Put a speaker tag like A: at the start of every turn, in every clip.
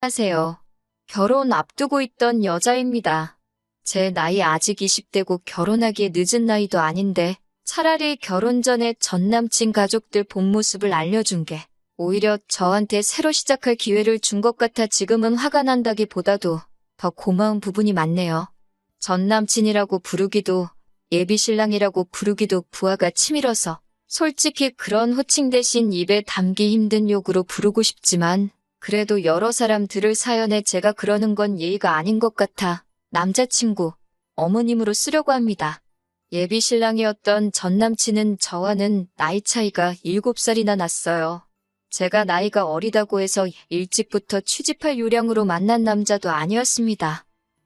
A: 하세요. 결혼 앞두고 있던 여자입니다. 제 나이 아직 20대고 결혼하기에 늦은 나이도 아닌데 차라리 결혼 전에 전 남친 가족들 본 모습을 알려준 게 오히려 저한테 새로 시작할 기회를 준 것 같아 지금은 화가 난다기보다도 더 고마운 부분이 많네요. 전 남친이라고 부르기도 예비 신랑이라고 부르기도 부하가 치밀어서 솔직히 그런 호칭 대신 입에 담기 힘든 욕으로 부르고 싶지만 그래도 여러 사람 들을 사연에 제가 그러는 건 예의가 아닌 것 같아 남자친구, 어머님으로 쓰려고 합니다. 예비 신랑이었던 전 남친은 저와는 나이 차이가 7살이나 났어요. 제가 나이가 어리다고 해서 일찍부터 취직할 요량으로 만난 남자도 아니었습니다.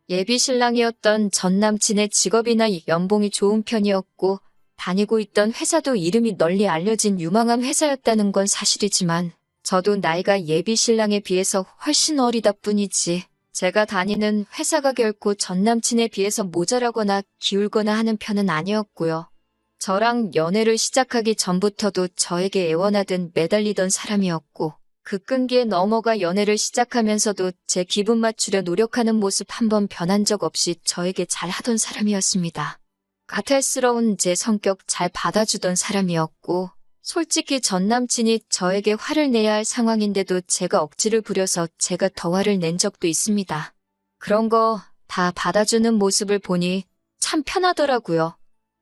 A: 예비 신랑이었던 전 남친의 직업이나 연봉이 좋은 편이었고 다니고 있던 회사도 이름이 널리 알려진 유망한 회사였다는 건 사실이지만 저도 나이가 예비 신랑에 비해서 훨씬 어리다 뿐이지 제가 다니는 회사가 결코 전 남친에 비해서 모자라거나 기울거나 하는 편은 아니었고요. 저랑 연애를 시작하기 전부터도 저에게 애원하듯 매달리던 사람이었고 그 끈기에 넘어가 연애를 시작하면서도 제 기분 맞추려 노력하는 모습 한 번 변한 적 없이 저에게 잘하던 사람이었습니다. 까탈스러운 제 성격 잘 받아주던 사람이었고 솔직히 전 남친이 저에게 화를 내야 할 상황인데도 제가 억지를 부려서 제가 더 화를 낸 적도 있습니다. 그런 거 다 받아주는 모습을 보니 참 편하더라고요.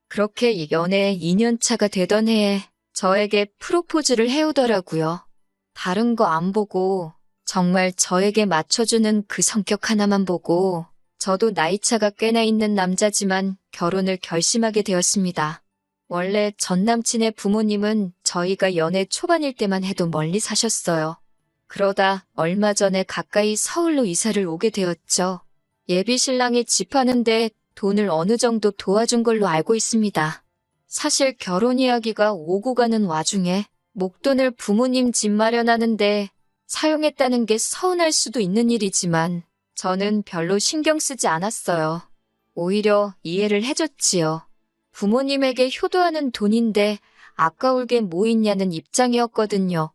A: 그렇게 연애 2년차가 되던 해에 저에게 프로포즈를 해오더라고요. 다른 거 안 보고 정말 저에게 맞춰주는 그 성격 하나만 보고 저도 나이차가 꽤나 있는 남자지만 결혼을 결심하게 되었습니다. 원래 전 남친의 부모님은 저희가 연애 초반일 때만 해도 멀리 사셨어요. 그러다 얼마 전에 가까이 서울로 이사를 오게 되었죠. 예비 신랑이 집 하는데 돈을 어느 정도 도와준 걸로 알고 있습니다. 사실 결혼 이야기가 오고 가는 와중에 목돈을 부모님 집 마련하는데 사용했다는 게 서운할 수도 있는 일이지만 저는 별로 신경 쓰지 않았어요. 오히려 이해를 해줬지요. 부모님에게 효도하는 돈인데 아까울 게 뭐 있냐는 입장이었거든요.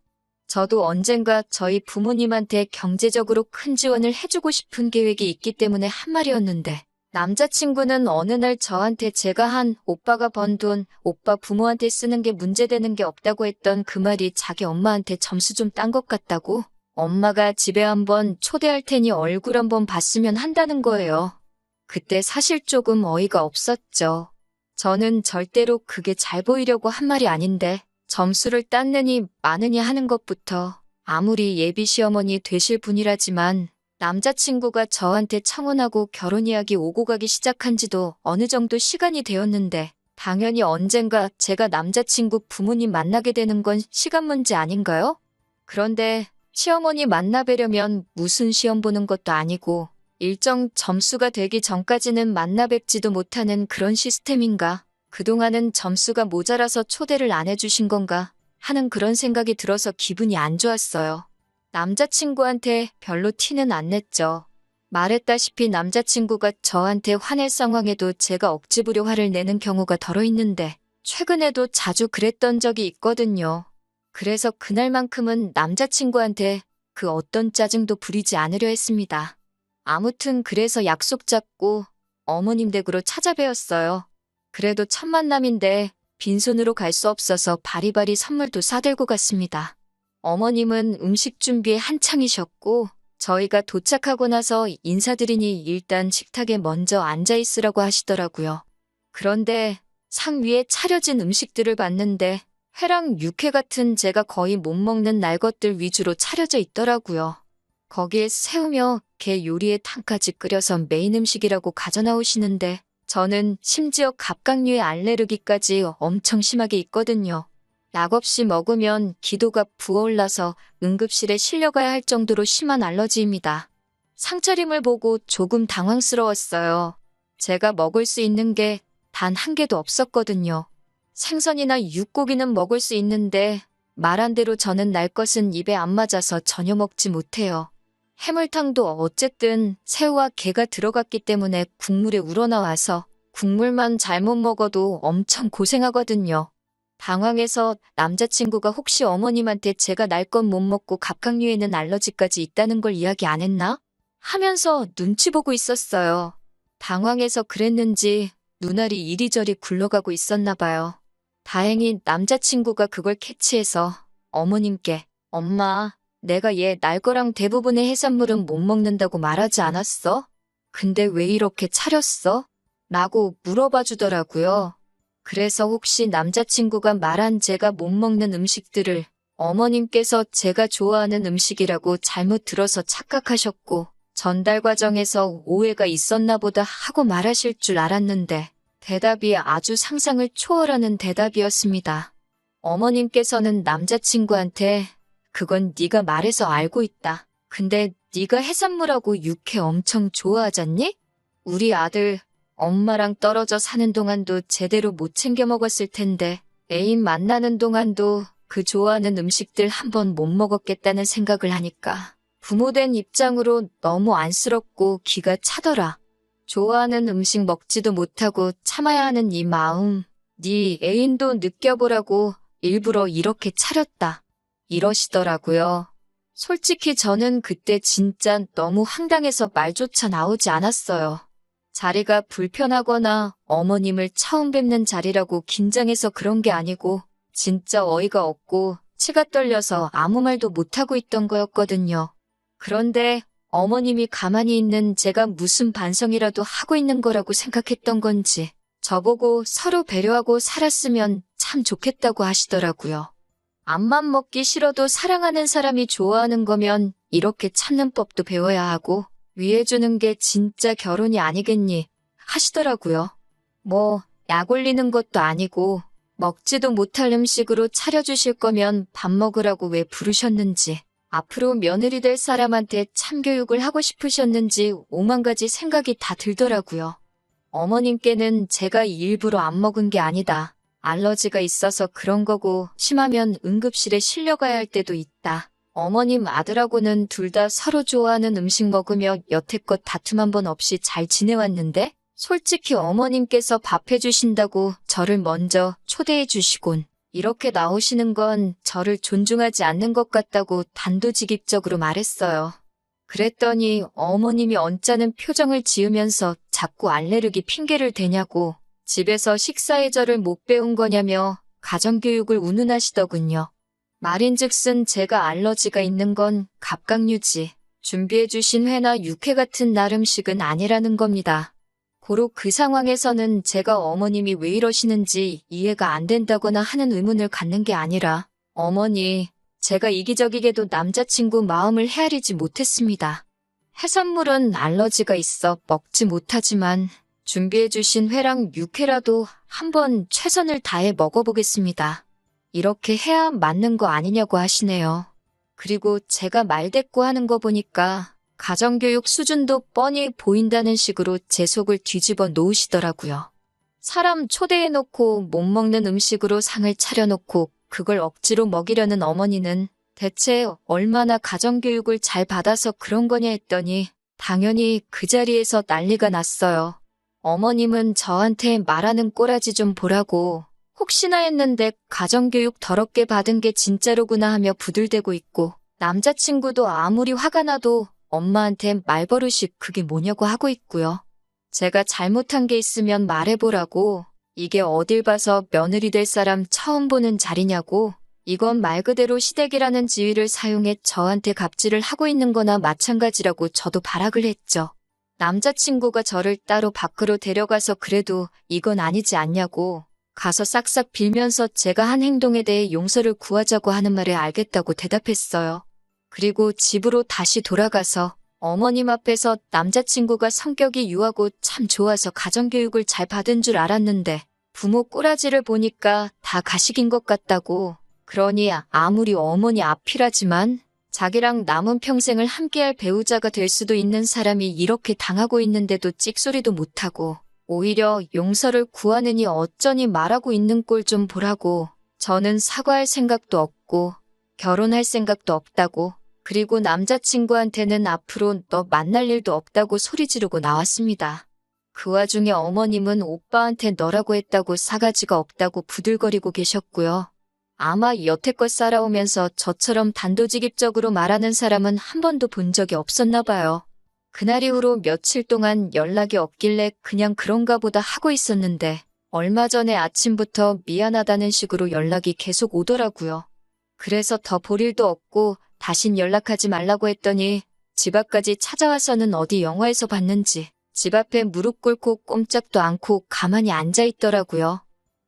A: 저도 언젠가 저희 부모님한테 경제적으로 큰 지원을 해주고 싶은 계획이 있기 때문에 한 말이었는데 남자친구는 어느 날 저한테 제가 한 오빠가 번 돈, 오빠 부모한테 쓰는 게 문제되는 게 없다고 했던 그 말이 자기 엄마한테 점수 좀 딴 것 같다고 엄마가 집에 한번 초대할 테니 얼굴 한번 봤으면 한다는 거예요. 그때 사실 조금 어이가 없었죠. 저는 절대로 그게 잘 보이려고 한 말이 아닌데 점수를 땄느니 마느니 하는 것부터 아무리 예비 시어머니 되실 분이라지만 남자친구가 저한테 청혼하고 결혼 이야기 오고 가기 시작한 지도 어느 정도 시간이 되었는데 당연히 언젠가 제가 남자친구 부모님 만나게 되는 건 시간 문제 아닌가요? 그런데 시어머니 만나뵈려면 무슨 시험 보는 것도 아니고 일정 점수가 되기 전까지는 만나 뵙지도 못하는 그런 시스템인가? 그동안은 점수가 모자라서 초대를 안 해주신 건가? 하는 그런 생각이 들어서 기분이 안 좋았어요. 남자친구한테 별로 티는 안 냈죠. 말했다시피 남자친구가 저한테 화낼 상황에도 제가 억지 부려 화를 내는 경우가 덜어 있는데 최근에도 자주 그랬던 적이 있거든요. 그래서 그날만큼은 남자친구한테 그 어떤 짜증도 부리지 않으려 했습니다. 아무튼 그래서 약속 잡고 어머님 댁으로 찾아뵈었어요. 그래도 첫 만남인데 빈손으로 갈 수 없어서 바리바리 선물도 사들고 갔습니다. 어머님은 음식 준비에 한창이셨고 저희가 도착하고 나서 인사드리니 일단 식탁에 먼저 앉아있으라고 하시더라고요. 그런데 상 위에 차려진 음식들을 봤는데 회랑 육회 같은 제가 거의 못 먹는 날 것들 위주로 차려져 있더라고요. 거기에 새우며 게 요리에 탕까지 끓여서 메인 음식이라고 가져나오시는데 저는 심지어 갑각류에 알레르기까지 엄청 심하게 있거든요. 약 없이 먹으면 기도가 부어올라서 응급실에 실려가야 할 정도로 심한 알러지입니다. 상차림을 보고 조금 당황스러웠어요. 제가 먹을 수 있는 게 단 한 개도 없었거든요. 생선이나 육고기는 먹을 수 있는데 말한 대로 저는 날 것은 입에 안 맞아서 전혀 먹지 못해요. 해물탕도 어쨌든 새우와 게가 들어갔기 때문에 국물에 우러나와서 국물만 잘못 먹어도 엄청 고생하거든요. 당황해서 남자친구가 혹시 어머님한테 제가 날 건 못 먹고 갑각류에는 알러지까지 있다는 걸 이야기 안 했나? 하면서 눈치 보고 있었어요. 당황해서 그랬는지 눈알이 이리저리 굴러가고 있었나 봐요. 다행히 남자친구가 그걸 캐치해서 어머님께 엄마, 내가 얘 날 거랑 대부분의 해산물은 못 먹는다고 말하지 않았어? 근데 왜 이렇게 차렸어? 라고 물어봐 주더라고요. 그래서 혹시 남자친구가 말한 제가 못 먹는 음식들을 어머님께서 제가 좋아하는 음식이라고 잘못 들어서 착각하셨고 전달 과정에서 오해가 있었나 보다 하고 말하실 줄 알았는데 대답이 아주 상상을 초월하는 대답이었습니다. 어머님께서는 남자친구한테 그건 네가 말해서 알고 있다. 근데 네가 해산물하고 육회 엄청 좋아하잖니? 우리 아들 엄마랑 떨어져 사는 동안도 제대로 못 챙겨 먹었을 텐데 애인 만나는 동안도 그 좋아하는 음식들 한 번 못 먹었겠다는 생각을 하니까 부모된 입장으로 너무 안쓰럽고 기가 차더라. 좋아하는 음식 먹지도 못하고 참아야 하는 이 마음, 네 애인도 느껴보라고 일부러 이렇게 차렸다. 이러시더라고요. 솔직히 저는 그때 진짜 너무 황당해서 말조차 나오지 않았어요. 자리가 불편하거나 어머님을 처음 뵙는 자리라고 긴장해서 그런 게 아니고 진짜 어이가 없고 치가 떨려서 아무 말도 못하고 있던 거였거든요. 그런데 어머님이 가만히 있는 제가 무슨 반성이라도 하고 있는 거라고 생각했던 건지 저보고 서로 배려하고 살았으면 참 좋겠다고 하시더라고요. 앞만 먹기 싫어도 사랑하는 사람이 좋아하는 거면 이렇게 참는 법도 배워야 하고 위해주는 게 진짜 결혼이 아니겠니 하시더라고요. 뭐 약 올리는 것도 아니고 먹지도 못할 음식으로 차려주실 거면 밥 먹으라고 왜 부르셨는지 앞으로 며느리 될 사람한테 참교육을 하고 싶으셨는지 오만 가지 생각이 다 들더라고요. 어머님께는 제가 일부러 안 먹은 게 아니다. 알러지가 있어서 그런 거고 심하면 응급실에 실려가야 할 때도 있다. 어머님 아들하고는 둘 다 서로 좋아하는 음식 먹으며 여태껏 다툼 한 번 없이 잘 지내왔는데 솔직히 어머님께서 밥 해주신다고 저를 먼저 초대해 주시곤 이렇게 나오시는 건 저를 존중하지 않는 것 같다고 단도직입적으로 말했어요. 그랬더니 어머님이 언짢은 표정을 지으면서 자꾸 알레르기 핑계를 대냐고 집에서 식사의 절을 못 배운 거냐며 가정교육을 운운하시더군요. 말인즉슨 제가 알러지가 있는 건 갑각류지 준비해주신 회나 육회 같은 날 음식은 아니라는 겁니다. 고로 그 상황에서는 제가 어머님이 왜 이러시는지 이해가 안 된다거나 하는 의문을 갖는 게 아니라 어머니, 제가 이기적이게도 남자친구 마음을 헤아리지 못했습니다. 해산물은 알러지가 있어 먹지 못하지만 준비해주신 회랑 육회라도 한번 최선을 다해 먹어보겠습니다. 이렇게 해야 맞는 거 아니냐고 하시네요. 그리고 제가 말대꾸 하는 거 보니까 가정교육 수준도 뻔히 보인다는 식으로 제 속을 뒤집어 놓으시더라고요. 사람 초대해놓고 못 먹는 음식으로 상을 차려놓고 그걸 억지로 먹이려는 어머니는 대체 얼마나 가정교육을 잘 받아서 그런 거냐 했더니 당연히 그 자리에서 난리가 났어요. 어머님은 저한테 말하는 꼬라지 좀 보라고 혹시나 했는데 가정교육 더럽게 받은 게 진짜로구나 하며 부들대고 있고 남자친구도 아무리 화가 나도 엄마한테 말버릇이 그게 뭐냐고 하고 있고요. 제가 잘못한 게 있으면 말해보라고 이게 어딜 봐서 며느리 될 사람 처음 보는 자리냐고 이건 말 그대로 시댁이라는 지위를 사용해 저한테 갑질을 하고 있는 거나 마찬가지라고 저도 발악을 했죠. 남자친구가 저를 따로 밖으로 데려가서 그래도 이건 아니지 않냐고 가서 싹싹 빌면서 제가 한 행동에 대해 용서를 구하자고 하는 말에 알겠다고 대답했어요. 그리고 집으로 다시 돌아가서 어머님 앞에서 남자친구가 성격이 유하고 참 좋아서 가정교육을 잘 받은 줄 알았는데 부모 꼬라지를 보니까 다 가식인 것 같다고 그러니 아무리 어머니 앞이라지만 자기랑 남은 평생을 함께할 배우자가 될 수도 있는 사람이 이렇게 당하고 있는데도 찍소리도 못하고 오히려 용서를 구하느니 어쩌니 말하고 있는 꼴 좀 보라고 저는 사과할 생각도 없고 결혼할 생각도 없다고 그리고 남자친구한테는 앞으로 너 만날 일도 없다고 소리 지르고 나왔습니다. 그 와중에 어머님은 오빠한테 너라고 했다고 사가지가 없다고 부들거리고 계셨고요. 아마 여태껏 살아오면서 저처럼 단도직입적으로 말하는 사람은 한 번도 본 적이 없었나 봐요. 그날 이후로 며칠 동안 연락이 없길래 그냥 그런가 보다 하고 있었는데 얼마 전에 아침부터 미안하다는 식으로 연락이 계속 오더라고요. 그래서 더 볼 일도 없고 다신 연락하지 말라고 했더니 집 앞까지 찾아와서는 어디 영화에서 봤는지 집 앞에 무릎 꿇고 꼼짝도 않고 가만히 앉아 있더라고요.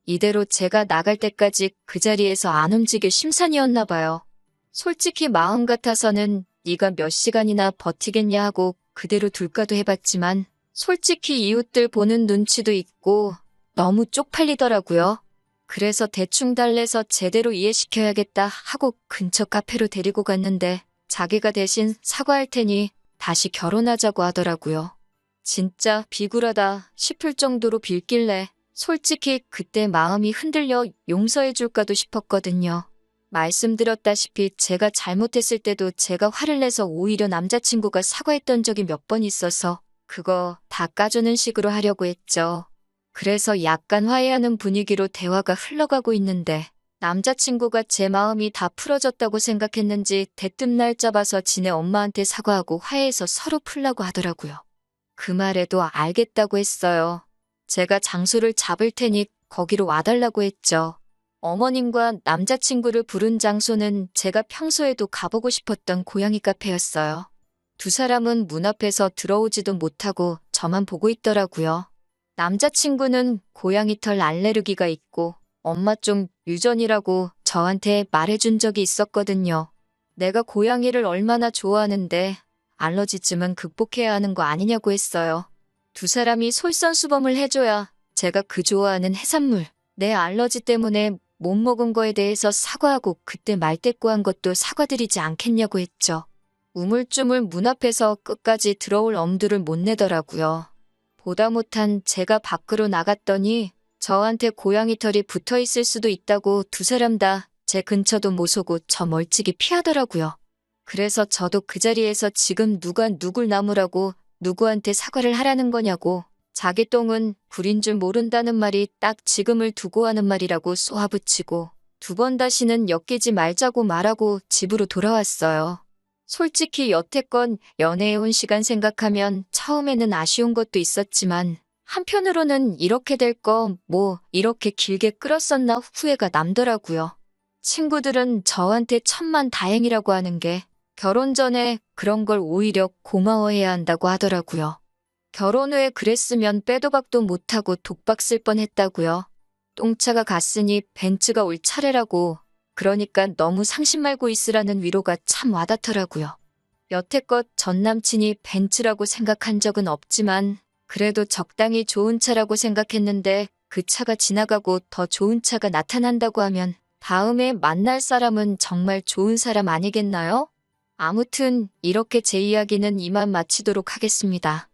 A: 이대로 제가 나갈 때까지 그 자리에서 안 움직일 심산이었나 봐요. 솔직히 마음 같아서는 네가 몇 시간이나 버티겠냐 하고 그대로 둘까도 해봤지만 솔직히 이웃들 보는 눈치도 있고 너무 쪽팔리더라고요. 그래서 대충 달래서 제대로 이해시켜야겠다 하고 근처 카페로 데리고 갔는데 자기가 대신 사과할 테니 다시 결혼하자고 하더라고요. 진짜 비굴하다 싶을 정도로 빌길래 솔직히 그때 마음이 흔들려 용서해줄까도 싶었거든요. 말씀드렸다시피 제가 잘못했을 때도 제가 화를 내서 오히려 남자친구가 사과했던 적이 몇 번 있어서 그거 다 까주는 식으로 하려고 했죠. 그래서 약간 화해하는 분위기로 대화가 흘러가고 있는데 남자친구가 제 마음이 다 풀어졌다고 생각했는지 대뜸 날 잡아서 지네 엄마한테 사과하고 화해해서 서로 풀라고 하더라고요. 그 말에도 알겠다고 했어요. 제가 장소를 잡을 테니 거기로 와달라고 했죠. 어머님과 남자친구를 부른 장소는 제가 평소에도 가보고 싶었던 고양이 카페였어요. 두 사람은 문 앞에서 들어오지도 못하고 저만 보고 있더라고요. 남자친구는 고양이 털 알레르기가 있고 엄마 좀 유전이라고 저한테 말해준 적이 있었거든요. 내가 고양이를 얼마나 좋아하는데 알러지쯤은 극복해야 하는 거 아니냐고 했어요. 두 사람이 솔선수범을 해줘야 제가 그 좋아하는 해산물, 내 알러지 때문에 못 먹은 거에 대해서 사과하고 그때 말대꾸한 것도 사과드리지 않겠냐고 했죠. 우물쭈물 문 앞에서 끝까지 들어올 엄두를 못 내더라고요. 보다 못한 제가 밖으로 나갔더니 저한테 고양이 털이 붙어 있을 수도 있다고 두 사람 다 제 근처도 못 오고 저 멀찍이 피하더라고요. 그래서 저도 그 자리에서 지금 누가 누굴 나무라고 누구한테 사과를 하라는 거냐고 자기 똥은 불인 줄 모른다는 말이 딱 지금을 두고 하는 말이라고 쏘아붙이고 두 번 다시는 엮이지 말자고 말하고 집으로 돌아왔어요. 솔직히 여태껏 연애해온 시간 생각하면 처음에는 아쉬운 것도 있었지만 한편으로는 이렇게 될 거 뭐 이렇게 길게 끌었었나 후회가 남더라고요. 친구들은 저한테 천만 다행이라고 하는 게 결혼 전에 그런 걸 오히려 고마워해야 한다고 하더라고요. 결혼 후에 그랬으면 빼도 박도 못하고 독박 쓸 뻔했다고요. 똥차가 갔으니 벤츠가 올 차례라고. 그러니까 너무 상심 말고 있으라는 위로가 참 와닿더라고요. 여태껏 전 남친이 벤츠라고 생각한 적은 없지만 그래도 적당히 좋은 차라고 생각했는데 그 차가 지나가고 더 좋은 차가 나타난다고 하면 다음에 만날 사람은 정말 좋은 사람 아니겠나요? 아무튼 이렇게 제 이야기는 이만 마치도록 하겠습니다.